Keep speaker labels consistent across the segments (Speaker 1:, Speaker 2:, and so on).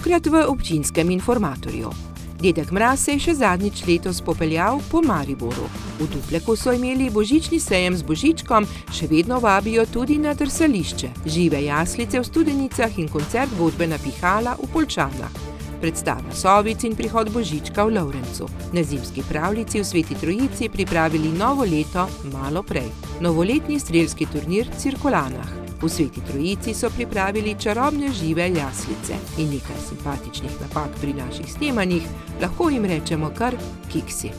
Speaker 1: tokrat v občinskem informatorju. Dedek Mraz se je še zadnjič letos popeljal po Mariboru. V Dupleku so imeli božični sejem z božičkom, še vedno vabijo tudi na drsališče, žive jaslice v Studenicah in koncert godbena Pihala v Poljčanah. Predstava Sovic in prihod božička v Lovrencu. Na zimski pravljici v Sveti Trojici pripravili novo leto malo prej. Novoletni strelski turnir v Cirkulanah. V Sveti Trojici so pripravili čarobne žive jaslice in nekaj simpatičnih napak pri naših snemanjih, lahko jim rečemo kar kiksi.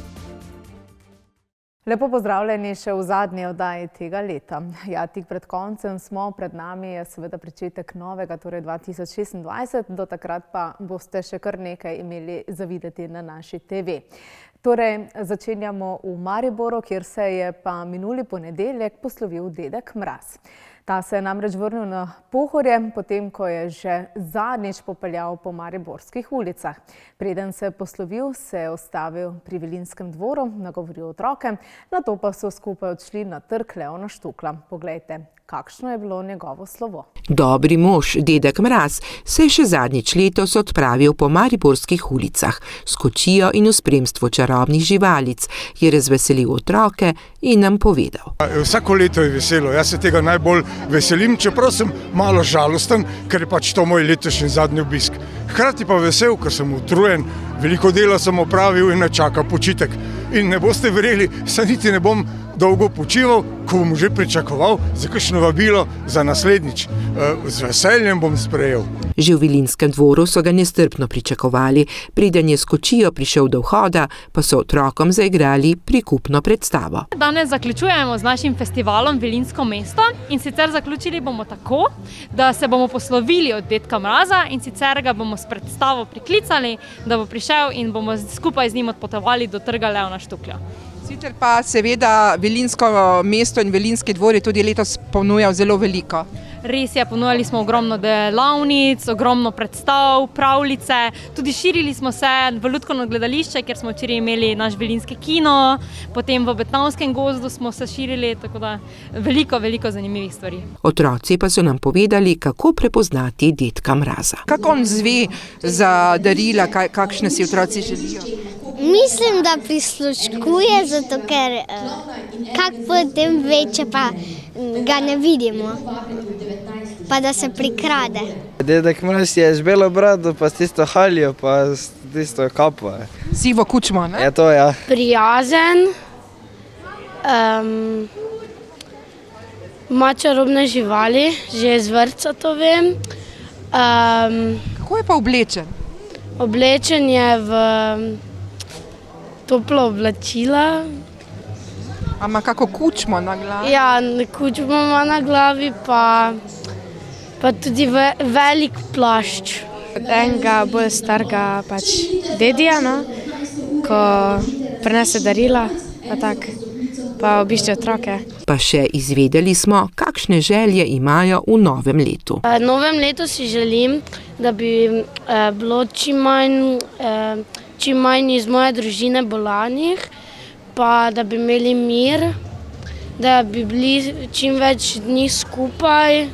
Speaker 2: Lepo pozdravljeni še v zadnji oddaji tega leta. Ja, tik pred koncem smo, pred nami je seveda pričetek novega, torej 2026, do takrat pa boste še kar nekaj imeli za videti na naši TV. Torej, začenjamo v Mariboru, kjer se je pa minuli ponedeljek poslovil dedek Mraz. Ta se je namreč vrnil na Pohorje, potem ko je že zadnjič popeljal po mariborskih ulicah. Preden se je poslovil, se je ustavil pri Velinskem dvoru, nagovoril otroke, nato pa so skupaj odšli na trg Leona Štukla. Poglejte, kakšno je bilo njegovo slovo.
Speaker 1: Dobri mož, dedek Mraz, se je še zadnjič letos odpravil po mariborskih ulicah s kočijo in v spremstvu čarobnih živalic, je razveselil otroke in nam povedal.
Speaker 3: Vsako leto je veselo, jaz se tega najbolj veselim, čeprav sem malo žalosten, ker je pač to moj letošnji zadnji obisk. Hkrati pa vesel, ker sem utrujen, veliko dela sem opravil in me čaka počitek. In ne boste verjeli, se niti ne bom dolgo počival, ko bom že pričakoval za kakšno vabilo za naslednjič. Z veseljem bom sprejel.
Speaker 1: Že v Velinskem dvoru so ga nestrpno pričakovali. Preden je s kočijo prišel do vhoda, pa so otrokom zaigrali prikupno predstavo.
Speaker 4: Danes zaključujemo z našim festivalom Velinsko mesto in sicer zaključili bomo tako, da se bomo poslovili od dedka Mraza in sicer ga bomo s predstavo priklicali, da bo prišel in bomo skupaj z njim odpotovali do trga Leona Štuklja.
Speaker 5: Sicer pa seveda Velinsko mesto in Velinski dvor je tudi letos ponujal zelo veliko.
Speaker 4: Res je, ponujali smo ogromno delavnic, ogromno predstav, pravljice, tudi širili smo se v Lutkovno gledališče, kjer smo včeraj imeli naš velinski kino, potem v Betnavskem gozdu smo se širili, tako da veliko zanimivih stvari.
Speaker 1: Otroci pa so nam povedali, kako prepoznati dedka Mraza.
Speaker 5: Kako on zve za darila, kakšne si otroci želijo?
Speaker 6: Mislim, da prisluškuje, zato ker kak potem ve, če pa ga ne vidimo, pa da se prikrade.
Speaker 7: Dedek Mraz je z belo brado, pa s tisto haljo, pa s tisto kapo.
Speaker 5: Sivo kučmo, ne?
Speaker 7: Je to, ja.
Speaker 8: Prijazen, ima čarobne živali, že iz vrtca to vem.
Speaker 5: Kako je pa oblečen?
Speaker 8: Oblečen je v toplo oblačila.
Speaker 5: A ima kako kučmo na glavi?
Speaker 8: Ja, kučmo ima na glavi, pa tudi velik plašč.
Speaker 9: Enega bolj starega pač dedija, no, ko prinese darila, pa obišče otroke.
Speaker 1: Pa še izvedeli smo, kakšne želje imajo v novem letu.
Speaker 8: V novem letu si želim, da bi bilo čim manj iz moje družine bolanih, pa da bi imeli mir, da bi bili čim več dni skupaj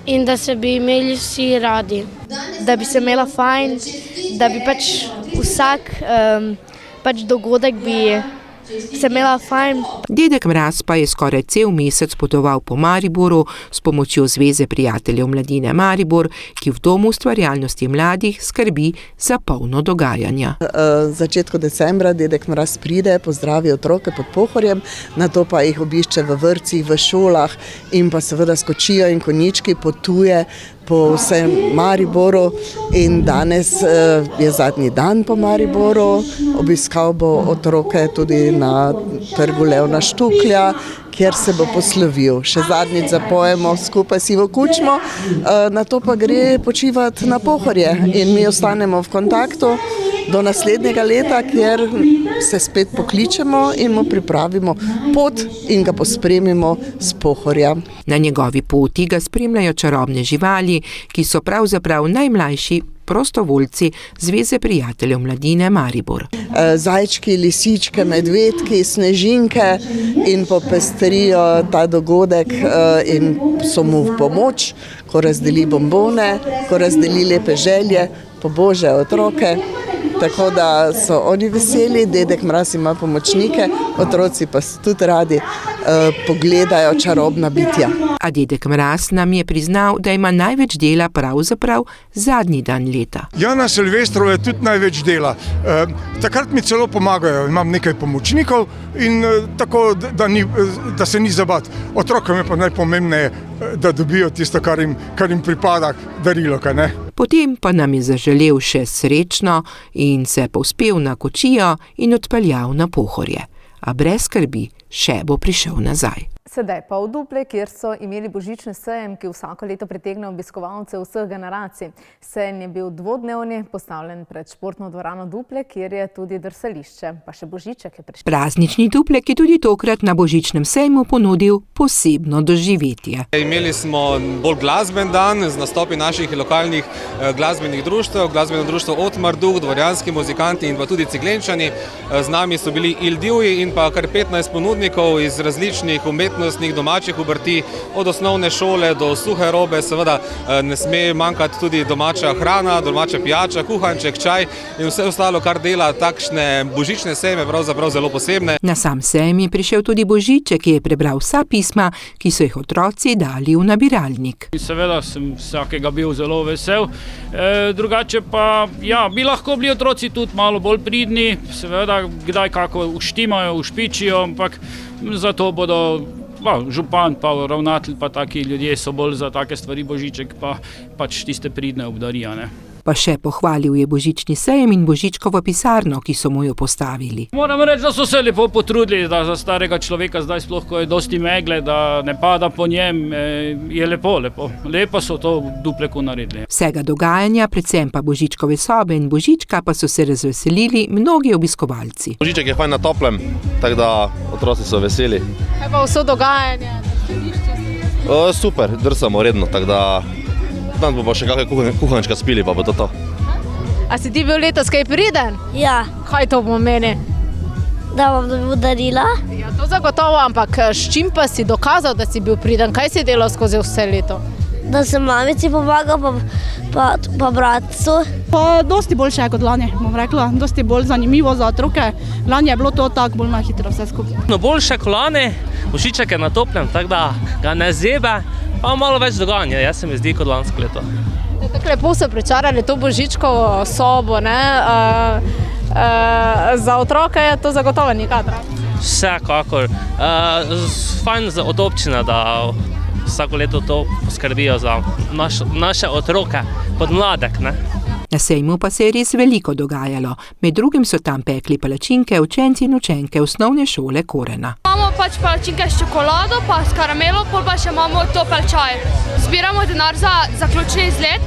Speaker 8: in da se bi imeli vsi radi.
Speaker 9: Da bi se imela fajn, da bi pač vsak dogodek bi se imela fajn.
Speaker 1: Dedek Mraz pa je skoraj cel mesec potoval po Mariboru s pomočjo Zveze prijateljev mladine Maribor, ki v Domu ustvarjalnosti mladih skrbi za polno dogajanja.
Speaker 10: V začetku decembra dedek Mraz pride, pozdravi otroke pod Pohorjem, nato pa jih obišče v vrtcih, v šolah in pa seveda s kočijo in konjički potuje po vsem Mariboru in danes je zadnji dan po Mariboru. Obiskal bo otroke tudi na trgu Leona Štuklja, kjer se bo poslovil. Še zadnjič zapojemo skupaj Sivo kučmo, nato pa gre počivati na Pohorje in mi ostanemo v kontaktu do naslednjega leta, kjer se spet pokličemo in mu pripravimo pot in ga pospremimo s Pohorja.
Speaker 1: Na njegovi poti ga spremljajo čarobne živali, ki so pravzaprav najmlajši prostovoljci Zveze prijateljev mladine Maribor.
Speaker 10: Zajčki, lisičke, medvedki, snežinke in popestrijo ta dogodek in so mu v pomoč, ko razdeli bombone, ko razdeli lepe želje, pobožje otroke. Tako da so oni veseli, Dedek Mraz ima pomočnike, otroci pa so tudi radi pogledajo čarobna bitja.
Speaker 1: A Dedek Mraz nam je priznal, da ima največ dela pravzaprav zadnji dan leta.
Speaker 3: Ja, na Silvestru je tudi največ dela. Takrat mi celo pomagajo, imam nekaj pomočnikov in tako, da se ni zabati. Otrokom je pa najpomembneje, da dobijo tisto, kar jim pripada, darilo, kaj ne.
Speaker 1: Potem pa nam je zaželel še srečno in se povzpel na kočijo in odpeljal na Pohorje. A brez skrbi, še bo prišel nazaj.
Speaker 2: Sedaj pa v Duple, kjer so imeli božični sejem, ki vsako leto pritegne obiskovalce vseh generacij. Sejem je bil dvodnevni, postavljen pred športno dvorano Duple, kjer je tudi drsališče. Pa še božiček je prišel.
Speaker 1: Praznični Duplek je tudi tokrat na božičnem sejmu ponudil posebno doživetje.
Speaker 11: Imeli smo bolj glasben dan z nastopi naših lokalnih glasbenih društev, glasbeno društvo Otmar Duh, dvorjanski muzikanti in pa tudi Ciglenčani. Z nami so bili Il Divji in pa kar 15 ponudnikov iz različnih umetnostnih domačih obrti, od osnovne šole do suhe robe, seveda ne sme manjkati tudi domača hrana, domača pijača, kuhanček, čaj in vse ostalo, kar dela takšne božične sejme, pravzaprav zelo posebne.
Speaker 1: Na sam sejem je prišel tudi Božiček, ki je prebral vsa pisma, ki so jih otroci dali v nabiralnik.
Speaker 12: Seveda sem vsakega bil zelo vesel, drugače pa bi lahko bili otroci tudi malo bolj pridni, seveda kdaj kako uštimajo, ušpičijo, ampak zato bodo župan pa ravnatelj pa taki ljudje so bolj za take stvari, Božiček pa pač tiste pridne obdarija, ne.
Speaker 1: Pa še pohvalil je božični sejem in Božičkovo pisarno, ki so mu jo postavili.
Speaker 12: Moram reči, da so se lepo potrudili, da za starega človeka zdaj sploh, ko je dosti megle, da ne pada po njem, je lepo. Lepo so to v Dupleku naredili.
Speaker 1: Vsega dogajanja, predvsem pa Božičkove sobe in Božička pa so se razveselili mnogi obiskovalci.
Speaker 13: Božiček je fajn na toplem, tako da otroci so veseli.
Speaker 2: Kaj pa vso dogajanje?
Speaker 13: Super, drsamo redno, tako da tam bo pa še kakšne kuhančka spili, pa bo to.
Speaker 2: A si ti bil letos kaj priden?
Speaker 8: Ja.
Speaker 2: Kaj to pomeni?
Speaker 8: Da bom dobil darila.
Speaker 2: Ja, to zagotovo, ampak s čim pa si dokazal, da si bil priden? Kaj si delal skozi vse leto?
Speaker 8: Da sem mamici pomagal, pa bratcu.
Speaker 14: Pa dosti boljše kot lani, bom rekla. Dosti bolj zanimivo za otroke. Lani je bilo to tako bolj na hitro vse skupaj.
Speaker 15: No, boljše kot lani, Božiček je na toplem, tako da ga ne zebe. Pa malo več dogajanja, jaz se mi zdi kot lansko leto.
Speaker 2: Tako lepo so pričarali to božičkovo sobo, ne? Za otroke je to zagotovo nikadar.
Speaker 15: Vsekakor. Fajn od občine, da vsako leto to poskrbijo za naše otroke, podmladek, ne?
Speaker 1: Na sejmu pa se je res veliko dogajalo. Med drugim so tam pekli palačinke učenci in učenke osnovne šole Korena.
Speaker 16: Imamo pač palačinke s čokolado, pa s karamelo, pol pa še imamo topel čaj. Zbiramo denar za zaključni izlet.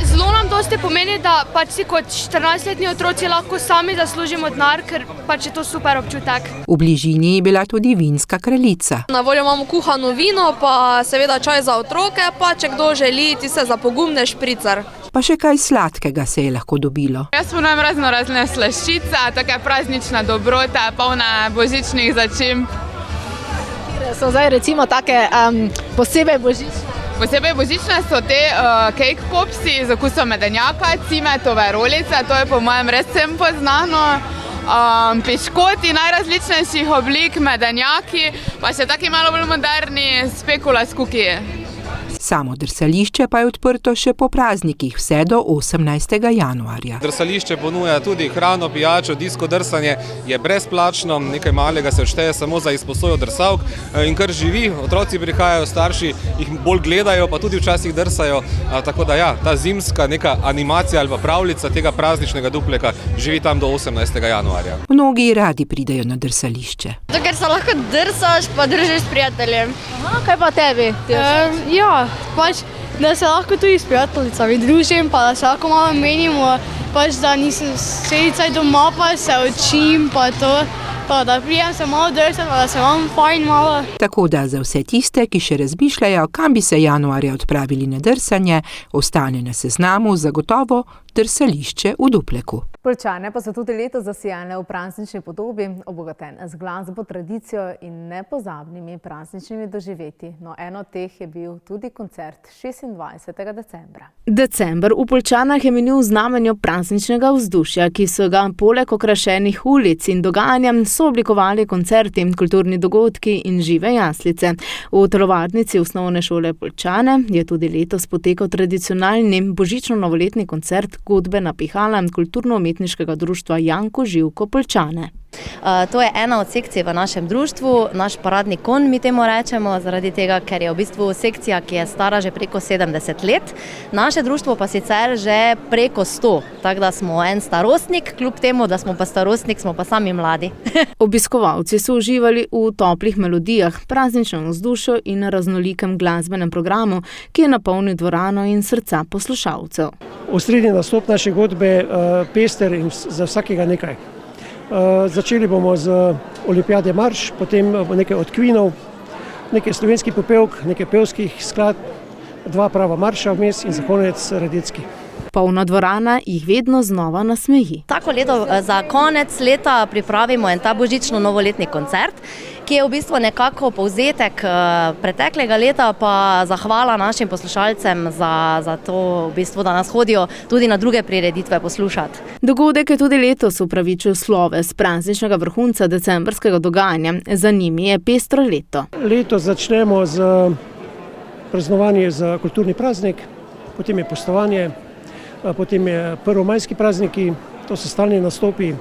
Speaker 16: Zelo nam dosti pomeni, da pač si kot 14-letni otroci lahko sami zaslužimo denar, ker pač je to super občutek.
Speaker 1: V bližini je bila tudi vinska kraljica.
Speaker 17: Na voljo imamo kuhano vino, pa seveda čaj za otroke, pa če kdo želi, ti se za pogumne špricar.
Speaker 1: Pa še kaj sladkega se je lahko dobilo.
Speaker 18: Jaz ponujem razne slaščice, taka praznična dobrota, polna božičnih začimb.
Speaker 2: So zdaj recimo take posebej božične?
Speaker 18: Posebej božične so te cake popsi z okusom medenjaka, cimetove rolice, to je po mojem res vsem poznano. Piškoti najrazličnejših oblik, medenjaki, pa še taki malo bolj moderni spekula s kukiji.
Speaker 1: Samo drsališče pa je odprto še po praznikih, vse do 18. januarja.
Speaker 11: Drsališče ponuja tudi hrano, pijačo, disko drsanje je brezplačno, nekaj malega se odšteje samo za izposojo drsalk in kar živi, otroci prihajajo, starši jih bolj gledajo, pa tudi včasih drsajo, tako da ta zimska neka animacija ali pa pravljica tega prazničnega Dupleka živi tam do 18. januarja.
Speaker 1: Mnogi radi pridejo na drsališče.
Speaker 8: To, ker se lahko drsaš, pa družiš s prijateljem.
Speaker 2: Kaj pa tebi?
Speaker 14: Pač, da se lahko tudi s prijateljicami družim, pa da se lahko malo menimo, pač, da nisem sedicaj doma, pa se učim, pa to.
Speaker 8: pa da prijem se malo drsati, pa da se vam fajn malo.
Speaker 1: Tako da za vse tiste, ki še razmišljajo, kam bi se januarja odpravili na drsanje, ostane na seznamu zagotovo drsališče v Dupleku.
Speaker 2: Poljčane pa so tudi letos zasijane v praznični podobi, obogatene z glasbo, tradicijo in nepozabnimi prazničnimi doživetji. No, eno od teh je bil tudi koncert 26. decembra. December v Poljčanah je minil v znamenju prazničnega vzdušja, ki so ga poleg okrašenih ulic in dogajanjem sooblikovali koncerti, kulturni dogodki in žive jaslice. V telovadnici osnovne šole Poljčane je tudi letos potekal tradicionalni božično-novoletni koncert Godbena pihala kulturno-umetniškega društva Janko Živko Poljčane.
Speaker 19: To je ena od sekcij v našem društvu, naš paradni konj, mi temu rečemo, zaradi tega, ker je v bistvu sekcija, ki je stara že preko 70 let. Naše društvo pa sicer že preko 100, tako da smo en starostnik, kljub temu, da smo pa starostnik, smo pa sami mladi.
Speaker 2: Obiskovalci so uživali v toplih melodijah, prazničnem vzdušju in raznolikem glasbenem programu, ki je napolnil dvorano in srca poslušalcev.
Speaker 20: Osrednji nastop naše godbe pester in za vsakega nekaj. Začeli bomo z Olimpijade marš, potem nekaj od Queenov, nekaj slovenskih popevk, nekaj pevskih skladb, 2 prava marša vmes in za konec Radetski.
Speaker 2: Polna dvorana jih vedno znova nasmeji.
Speaker 19: Tako leto za konec leta pripravimo en ta božično-novoletni koncert, ki je v bistvu nekako povzetek preteklega leta, pa zahvala našim poslušalcem za to, v bistvu, da nas hodijo tudi na druge prireditve poslušati.
Speaker 2: Dogodek je tudi letos upravičil sloves prazničnega vrhunca decembrskega dogajanja. Za njimi je pestro leto.
Speaker 20: Letos začnemo z praznovanjem za kulturni praznik, potem je pustovanje, potem je prvomajski prazniki, to so stalni nastopi.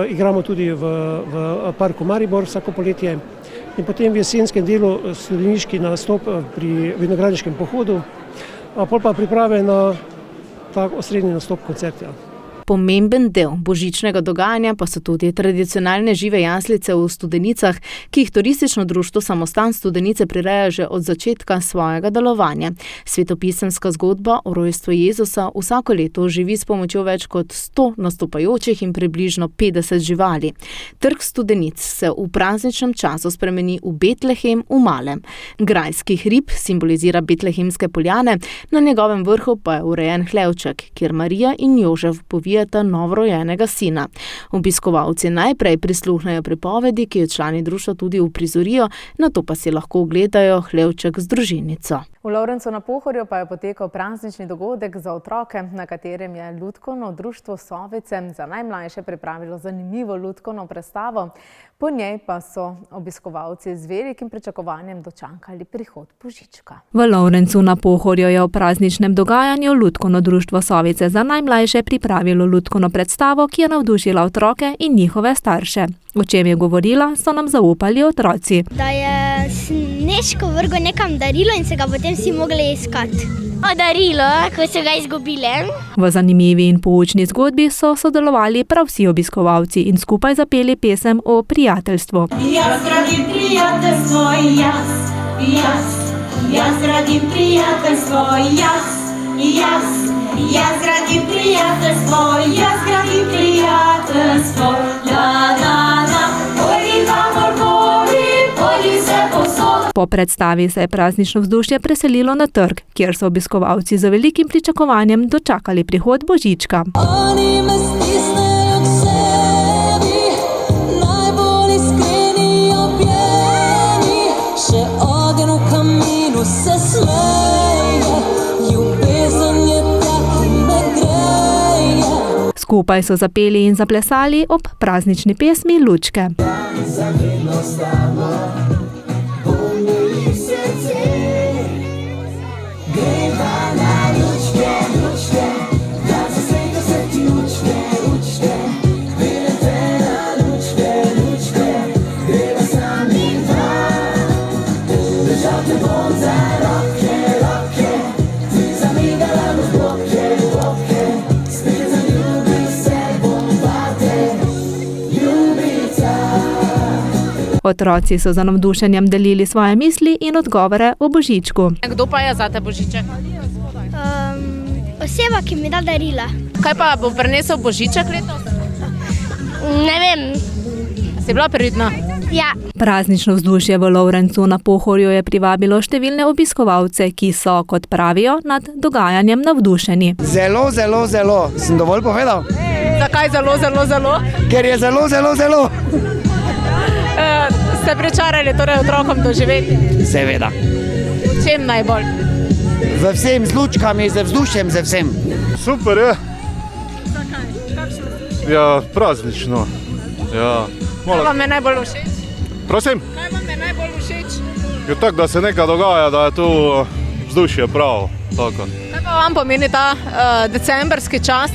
Speaker 20: Igramo tudi v parku Maribor vsako poletje in potem v jesenskem delu studeniški nastop pri vinogradniškem pohodu, pol pa priprave na ta osrednji nastop koncerta.
Speaker 2: Pomemben del božičnega dogajanja pa so tudi tradicionalne žive jaslice v Studenicah, ki jih turistično društvo Samostan Studenice prireja že od začetka svojega delovanja. Svetopisemska zgodba o rojstvu Jezusa vsako leto živi s pomočjo več kot 100 nastopajočih in približno 50 živali. Trg Studenic se v prazničnem času spremeni v Betlehem v malem. Grajski hrib simbolizira betlehemske poljane, na njegovem vrhu pa je urejen hlevček, kjer Marija in Jožef povijata novorojenega sina. Obiskovalci najprej prisluhnejo pripovedi, ki jo člani društva tudi uprizorijo, nato pa si lahko ogledajo hlevček z družinico. V Lovrencu na Pohorju pa je potekal praznični dogodek za otroke, na katerem je Lutkovno društvo Sovice za najmlajše pripravilo zanimivo lutkovno predstavo. Po njej pa so obiskovalci z velikim pričakovanjem dočakali prihod Božička.
Speaker 21: V Lovrencu na Pohorju je v prazničnem dogajanju Lutkovno društvo Sovice za najmlajše pripravilo lutkovno predstavo, ki je navdušila otroke in njihove starše. O čem je govorila, so nam zaupali otroci.
Speaker 6: Da je Snežko vrgel nekam darilo in se ga potem vsi mogli iskati. O darilo, ko so ga izgubili.
Speaker 21: V zanimivi in poučni zgodbi so sodelovali prav vsi obiskovalci in skupaj zapeli pesem o prijateljstvu.
Speaker 22: Jaz radim prijateljstvo, jaz radim prijateljstvo, jaz radim prijateljstvo, jaz radim prijateljstvo, Po predstavi se je praznično vzdušje preselilo na trg, kjer so obiskovalci z velikim pričakovanjem dočakali prihod Božička. Oni me stisnejo k sebi, najbolj iskreni objemi, še ogenj v kaminu se smeje, ljubezen je tak, ki me greje. Skupaj so zapeli in zaplesali ob praznični pesmi Lučke. Otroci so za navdušenjem delili svoje misli in odgovore o Božičku.
Speaker 23: Kdo pa je zate Božiček?
Speaker 6: Oseba, ki mi da darila.
Speaker 23: Kaj pa bo prinesel Božiček letos?
Speaker 6: Ne vem.
Speaker 2: Si bila pridna?
Speaker 6: Ja.
Speaker 21: Praznično vzdušje v Lovrencu na Pohorju je privabilo številne obiskovalce, ki so, kot pravijo, nad dogajanjem navdušeni.
Speaker 4: Zelo, zelo, zelo. Sem dovolj povedal?
Speaker 2: Zakaj zelo, zelo, zelo?
Speaker 4: Ker je zelo, zelo, zelo.
Speaker 2: Ste pričarali torej otrokom doživeti?
Speaker 4: Seveda.
Speaker 2: V čem najbolj?
Speaker 4: V vsem, z lučkami, z vzdušjem, z vsem.
Speaker 7: Super je.
Speaker 2: Zakaj? Kakšno vzdušje?
Speaker 7: Ja, praznično. Ja.
Speaker 2: Kaj vam je najbolj všeč?
Speaker 7: Prosim?
Speaker 2: Kaj vam je najbolj všeč?
Speaker 7: Je tako, da se nekaj dogaja, da je tu vzdušje pravo. Tako.
Speaker 2: Kaj pa vam pomeni ta decembrski čas?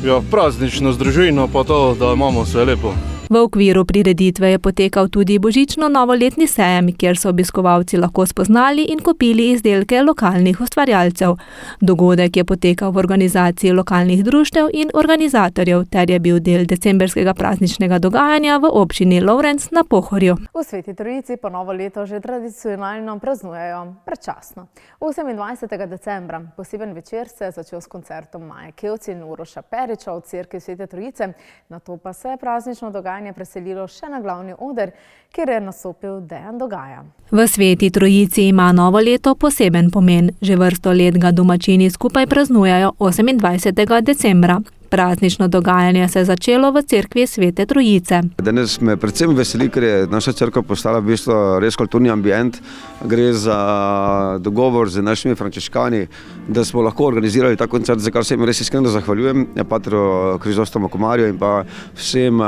Speaker 7: Ja, praznično z družino, pa to, da imamo vse lepo.
Speaker 21: V okviru prireditve je potekal tudi božično-novoletni sejem, kjer so obiskovalci lahko spoznali in kupili izdelke lokalnih ustvarjalcev. Dogodek je potekal v organizaciji lokalnih društev in organizatorjev ter je bil del decembrskega prazničnega dogajanja v občini Lovrenc na Pohorju.
Speaker 2: V Sveti Trojici pa novo leto že tradicionalno praznujejo predčasno. 28. decembra poseben večer se je začel s koncertom Maje Kevci in Uroša Periča v cerkvi Svete Trojice, nato pa se je praznično dogajanje preselilo še na glavni oder, kjer je nastopil Dejan Dogaja.
Speaker 21: V Sveti Trojici ima novo leto poseben pomen. Že vrsto let ga domačini skupaj praznujejo 28. decembra. Praznično dogajanje se je začelo v cerkvi Svete Trojice.
Speaker 23: Danes me predvsem veseli, ker je naša cerkev postala v bistvu res kulturni ambient. Gre za dogovor z našimi frančiškani, da smo lahko organizirali ta koncert, za kar se jim res iskreno zahvaljujem, patru Krizostomu Komarju in pa vsem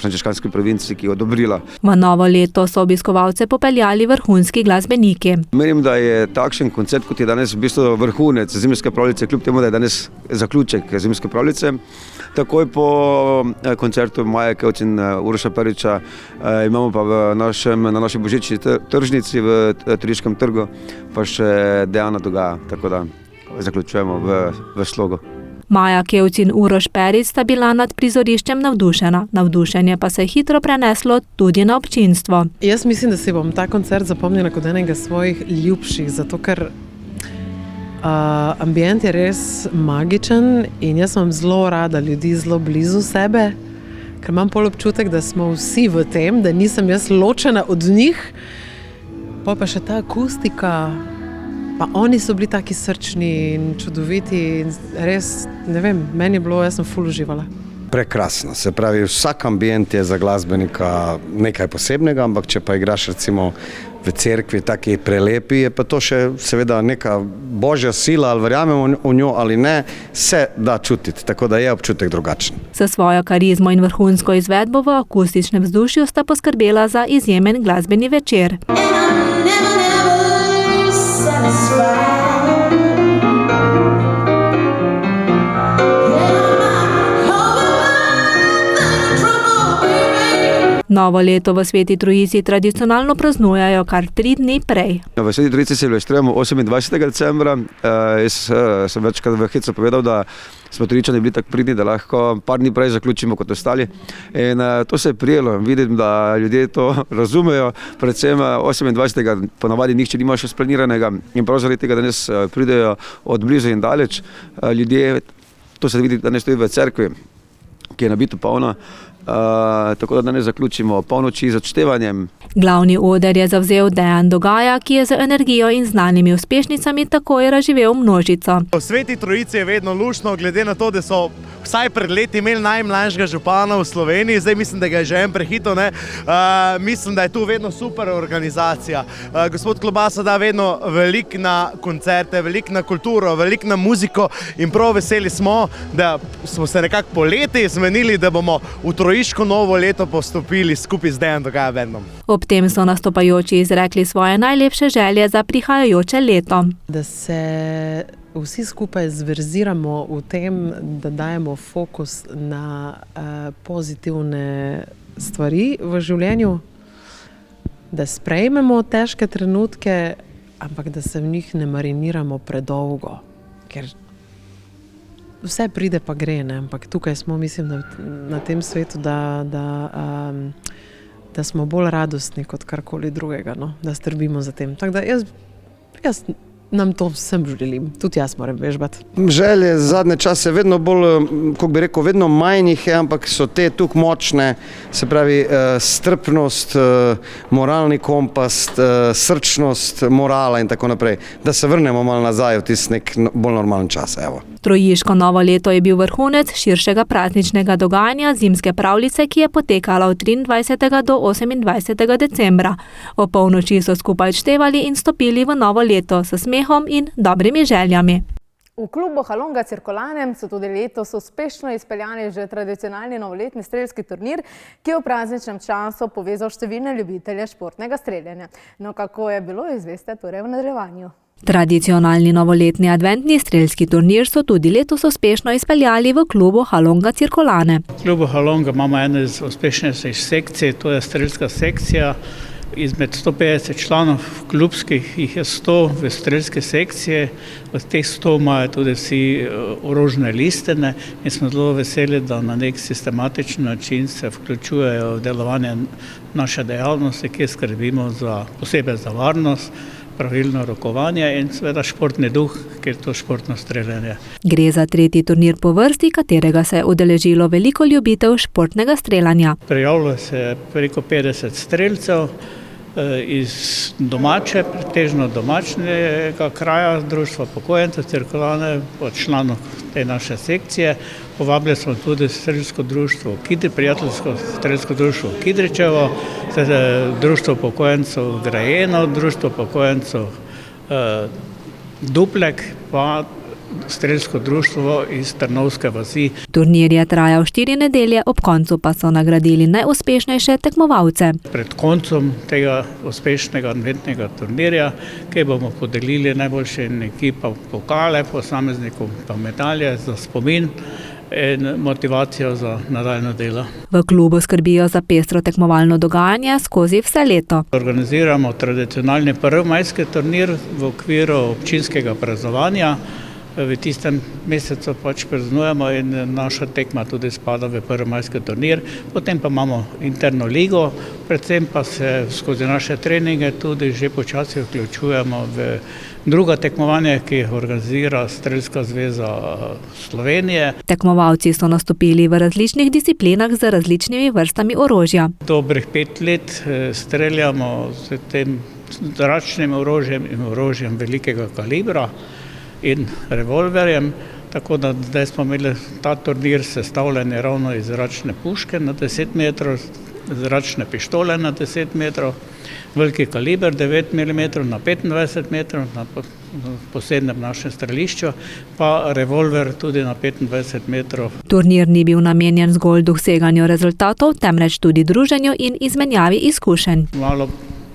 Speaker 23: frančiškanski provinci, ki je odobrila.
Speaker 21: V novo leto so obiskovalce popeljali vrhunski glasbeniki.
Speaker 23: Menim, da je takšen koncert, kot je danes v bistvu vrhunec zimske pravljice, kljub temu, da je danes zaključek zimske pravljice. Takoj po koncertu Maje Kevci in Uroša Periča imamo pa na naši božični tržnici v Tržiškem trgu pa še Dejana Dogaja, tako da zaključujemo v slogu.
Speaker 21: Maja Kevci in Uroš Perič sta bila nad prizoriščem navdušena. Navdušenje pa se je hitro preneslo tudi na občinstvo.
Speaker 24: Jaz mislim, da si bom ta koncert zapomnila kot enega svojih ljubših, zato ker ambient je res magičen in jaz imam zelo rada ljudi zelo blizu sebe, ker imam pol občutek, da smo vsi v tem, da nisem jaz ločena od njih. Pa še ta akustika, pa oni so bili taki srčni in čudoviti in res, ne vem, meni je bilo, jaz sem ful uživala.
Speaker 25: Prekrasno, se pravi, vsak ambient je za glasbenika nekaj posebnega, ampak če pa igraš recimo v cerkvi taki prelepi, je pa to še seveda neka božja sila, ali verjamemo v njo ali ne, se da čutiti, tako da je občutek drugačen.
Speaker 21: Sa svojo karizmo in vrhunsko izvedbo v akustičnem vzdušju sta poskrbela za izjemen glasbeni večer. Novo leto v Sveti Trojici tradicionalno praznujejo kar 3 dni prej.
Speaker 23: V Sveti Trojici silvestrujemo 28. decembra. Jaz sem večkrat v hecu povedal, da smo Trojičani bili tako pridni, da lahko par dni prej zaključimo kot ostali. In to se je prijelo. Vidim, da ljudje to razumejo. Predvsem 28. ponavadi nihče nima še splaniranega in prav zaradi tega danes pridejo od blizu in daleč. Ljudje, to se vidi danes tudi v cerkvi, ki je nabito polna. Tako da danes zaključimo polnoči z odštevanjem.
Speaker 21: Glavni oder je zavzel Dejan Dogaja, ki je z energijo in znanimi uspešnicami takoj razživel množico.
Speaker 26: V Sveti Trojici je vedno luštno, glede na to, da so vsaj pred leti imeli najmlajšega župana v Sloveniji, zdaj mislim, da ga je že en prehito, ne? Mislim, da je tu vedno super organizacija. Gospod Klobasa da vedno veliko na koncerte, veliko na kulturo, veliko na muziko in prav veseli smo, da smo se nekako po leti zmenili, da bomo v Trojiško novo leto postopili skupaj z Dejan Dogaja bendom.
Speaker 21: Ob tem so nastopajoči izrekli svoje najlepše želje za prihajajoče leto.
Speaker 24: Da se vsi skupaj zverziramo v tem, da dajemo fokus na pozitivne stvari v življenju, da sprejmemo težke trenutke, ampak da se v njih ne mariniramo predolgo, ker vse pride pa gre, ne? Ampak tukaj smo, mislim, na tem svetu, da smo bolj radostni kot karkoli drugega, no? Da strbimo za tem. Tako da jaz nam to vsem želim, tudi jaz moram vežbati.
Speaker 25: Želje zadnje čase vedno bolj, kako bi rekel, vedno manj jih je, ampak so te tukaj močne, se pravi strpnost, moralni kompas, srčnost, morala in tako naprej, da se vrnemo malo nazaj v tisti nek bolj normalen čas. Evo.
Speaker 21: Trojiško novo leto je bil vrhunec širšega prazničnega dogajanja zimske pravljice, ki je potekala od 23. do 28. decembra. O polnoči so skupaj odštevali in stopili v novo leto s smehom in dobrimi željami.
Speaker 2: V klubu Halonga Cirkolane so tudi letos uspešno izpeljali že tradicionalni novoletni strelski turnir, ki je v prazničnem času povezal številne ljubitelje športnega streljanja. No, kako je bilo, izveste torej v nadaljevanju. Tradicionalni novoletni adventni strelski turnir so tudi letos uspešno izpeljali v klubu Halonga Cirkolane.
Speaker 3: V klubu Halonga imamo eno iz uspešnejših sekcij, to je strelska sekcija. Izmed 150 članov klubskih jih je 100 v strelske sekcije, od teh 100 imajo tudi vsi orožne listine in smo zelo veseli, da na nek sistematičen način se vključujejo v delovanje naše dejavnosti, kjer skrbimo posebej za varnost, pravilno rokovanje in seveda športni duh, ker je to športno streljanje.
Speaker 21: Gre za tretji turnir po vrsti, katerega se je udeležilo veliko ljubitev športnega streljanja.
Speaker 3: Prijavilo se je preko 50 strelcev iz domače, pretežno domačnega kraja, društva upokojencev Cirkolane, od članov te naše sekcije. Povabili smo tudi strelsko društvo, prijateljsko strelsko društvo Kidričevo, društvo upokojencev Grajeno, društvo upokojencev Duplek, pa strelsko društvo iz Trnovske vasi.
Speaker 21: Turnir je trajal 4 nedelje, ob koncu pa so nagradili najuspešnejše tekmovalce.
Speaker 3: Pred koncem tega uspešnega adventnega turnirja, ki bomo podelili najboljšim ekipam pokale, posameznikom pa medalje za spomin in motivacijo za nadaljnje delo.
Speaker 21: V klubu skrbijo za pestro tekmovalno dogajanje skozi vse leto.
Speaker 3: Organiziramo tradicionalni prvomajski turnir v okviru občinskega praznovanja. V tistem mesecu pač praznujemo in naša tekma tudi spada v prvomajski turnir. Potem pa imamo interno ligo, predvsem pa se skozi naše treninge tudi že počasi vključujemo v druga tekmovanja, ki jih organizira Strelska zveza Slovenije.
Speaker 21: Tekmovalci so nastopili v različnih disciplinah z različnimi vrstami orožja.
Speaker 3: Dobrih 5 let streljamo s tem zračnim orožjem in orožjem velikega kalibra in revolverjem, tako da zdaj smo imeli ta turnir sestavljen ravno iz zračne puške na 10 metrov, zračne pištole na 10 metrov, veliki kaliber 9 mm na 25 metrov na posebnem našem strelišču, pa revolver tudi na 25 metrov.
Speaker 21: Turnir ni bil namenjen zgolj doseganju rezultatov, temveč tudi druženju in izmenjavi izkušenj.
Speaker 3: Malo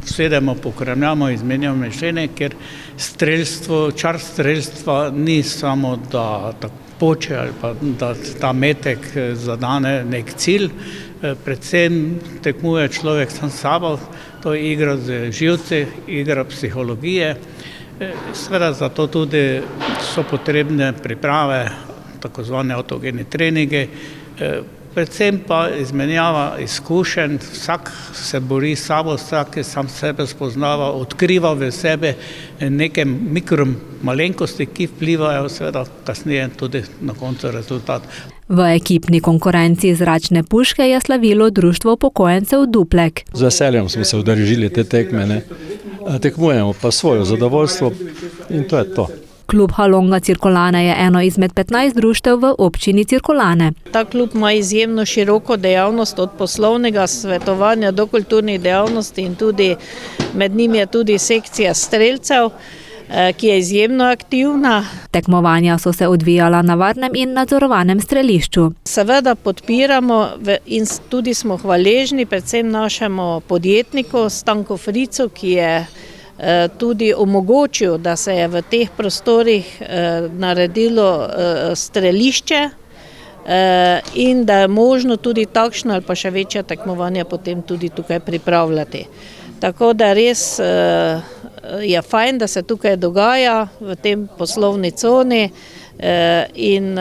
Speaker 3: sedemo, pokramljamo, izmenjamo mišljenje, ker čar streljstva ni samo, da poče ali pa da ta metek zadane nek cilj, predvsem tekmuje človek sam s sabo, to je igra z živci, igra psihologije. Seveda zato tudi so potrebne priprave, tako zvane autogeni treningi, predvsem pa izmenjava izkušenj, vsak se bori s sabo, vsak sam sebe spoznava, odkriva v sebe neke mikromalenkosti, ki vplivajo seveda kasneje tudi na koncu rezultat.
Speaker 21: V ekipni konkurenci zračne puške je slavilo društvo upokojencev Duplek.
Speaker 5: Z veseljem smo se udeležili te tekme, tekmujemo pa svoje zadovoljstvo in to je to.
Speaker 21: Klub Halonga Cirkolane je eno izmed 15 društev v občini Cirkolane.
Speaker 9: Ta klub ima izjemno široko dejavnost od poslovnega svetovanja do kulturnih dejavnosti in tudi med njimi je tudi sekcija strelcev, ki je izjemno aktivna.
Speaker 21: Tekmovanja so se odvijala na varnem in nadzorovanem strelišču.
Speaker 9: Seveda podpiramo in tudi smo hvaležni predvsem našemu podjetniku Stanku Fricu, ki je tudi omogočil, da se je v teh prostorih naredilo strelišče in da je možno tudi takšno ali pa še večja tekmovanja potem tudi tukaj pripravljati. Tako da res je fajn, da se tukaj dogaja v tem poslovni coni in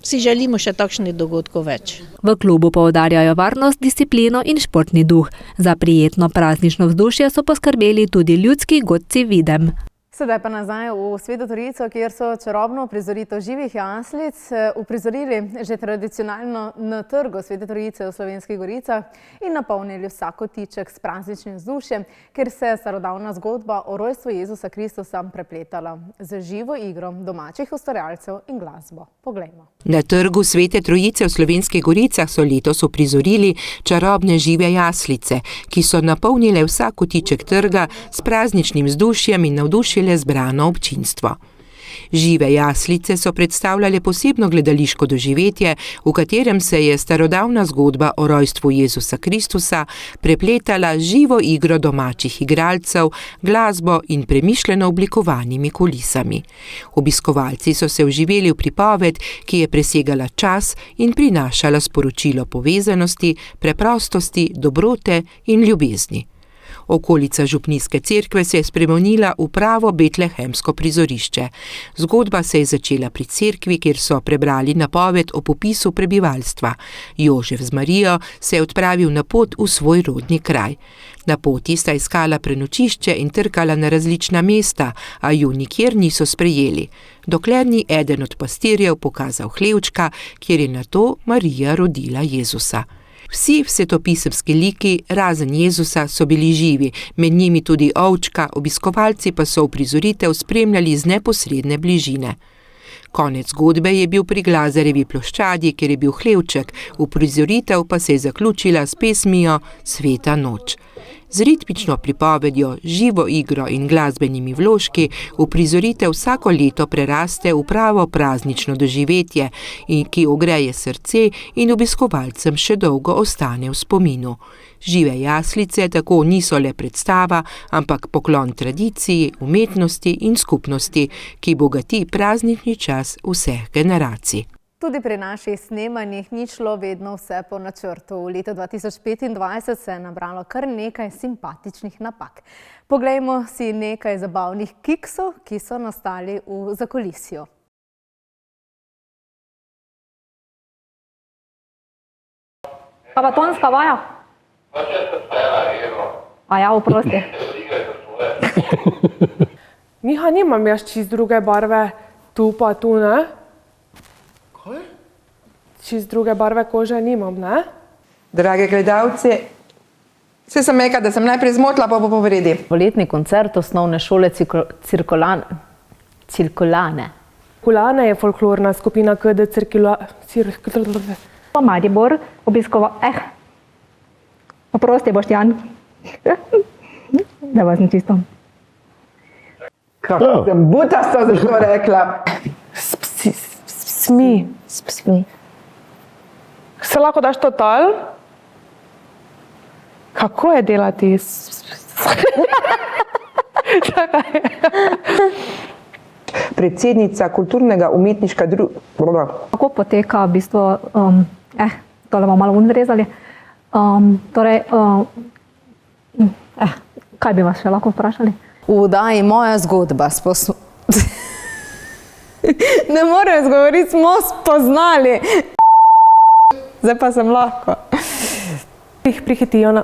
Speaker 9: si želimo še takšnih dogodkov več.
Speaker 21: V klubu poudarjajo varnost, disciplino in športni duh. Za prijetno praznično vzdušje so poskrbeli tudi ljudski godci Videm.
Speaker 2: Sedaj pa nazaj v Sveto Trojico, kjer so čarobno uprizoritev živih jaslic uprizorili že tradicionalno na trgu Svete Trojice v Slovenskih Goricah in napolnili vsak kotiček s prazničnim vzdušjem, ker se je starodavna zgodba o rojstvu Jezusa Kristusa prepletala z živo igro domačih ustvarjalcev in glasbo. Poglejmo.
Speaker 1: Na trgu Svete Trojice v Slovenskih Goricah so letos uprizorili čarobne žive jaslice, ki so napolnile vsak kotiček trga s prazničnim vzdušjem in navdušile zbrano občinstvo. Žive jaslice so predstavljale posebno gledališko doživetje, v katerem se je starodavna zgodba o rojstvu Jezusa Kristusa prepletala z živo igro domačih igralcev, glasbo in premišljeno oblikovanimi kulisami. Obiskovalci so se vživeli v pripoved, ki je presegala čas in prinašala sporočilo povezanosti, preprostosti, dobrote in ljubezni. Okolica župnijske cerkve se je spremenila v pravo betlehemsko prizorišče. Zgodba se je začela pri cerkvi, kjer so prebrali napoved o popisu prebivalstva. Jožef z Marijo se je odpravil na pot v svoj rodni kraj. Na poti sta iskala prenočišče in trkala na različna mesta, a ju nikjer niso sprejeli, dokler ni eden od pastirjev pokazal hlevčka, kjer je nato Marija rodila Jezusa. Vsi svetopisemski liki, razen Jezusa, so bili živi, med njimi tudi ovčka, obiskovalci pa so uprizoritev spremljali z neposredne bližine. Konec zgodbe je bil pri Glazarjevi ploščadi, kjer je bil hlevček, uprizoritev pa se je zaključila s pesmijo Sveta noč. Z ritmično pripovedjo, živo igro in glasbenimi vložki uprizoritev vsako leto preraste v pravo praznično doživetje, ki ogreje srce in obiskovalcem še dolgo ostane v spominu. Žive jaslice tako niso le predstava, ampak poklon tradiciji, umetnosti in skupnosti, ki bogati praznični čas vseh generacij.
Speaker 2: Tudi pri naših snemanjih ni šlo vedno vse po načrtu. V letu 2025 se je nabralo kar nekaj simpatičnih napak. Poglejmo si nekaj zabavnih kiksov, ki so nastali v zakulisju.
Speaker 10: Pa tonska vaja? A ja, oprosti.
Speaker 12: Miha, nimam jaz čist druge barve, tu pa tu, ne? Čist druge barve kože nimam, ne?
Speaker 13: Drage gledalci, se sem rekla, da sem najprej zmotila, pa bo povredi.
Speaker 2: Poletni koncert osnovne šole Cirkulane.
Speaker 12: Cirkulane je folklorna skupina KD Cirkulane.
Speaker 10: Maribor obiskoval... Oprosti, Boštjan. Da vas ni čisto.
Speaker 13: Kako sem butasto za to rekla.
Speaker 12: Smi. Se lahko daš total? Kako je delati?
Speaker 13: Predsednica kulturnega umetniška društva.
Speaker 10: Kako poteka v bistvu, tole bomo malo odrezali. Kaj bi vas še lahko vprašali?
Speaker 2: V oddaji Moja zgodba ne morem izgovoriti, smo spoznali. Zdaj pa sem lahko.
Speaker 12: Prihitijo na...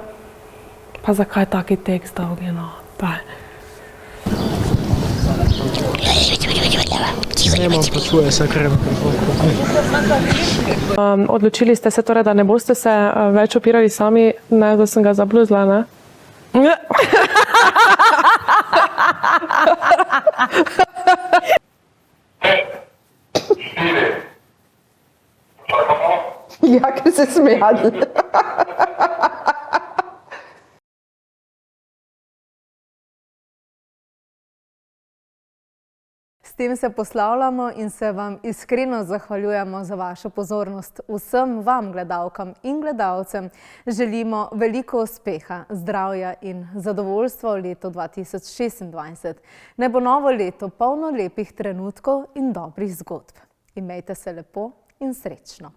Speaker 12: Pa zakaj taki tekst dolgi, no? Odločili ste se torej, da ne boste se več opirali sami, ne, da sem ga zabluzla, ne?
Speaker 13: Ja, ker se smejali.
Speaker 2: S tem se poslavljamo in se vam iskreno zahvaljujemo za vašo pozornost. Vsem vam, gledalkam in gledalcem, želimo veliko uspeha, zdravja in zadovoljstva v letu 2026. Naj bo novo leto polno lepih trenutkov in dobrih zgodb. Imejte se lepo in srečno.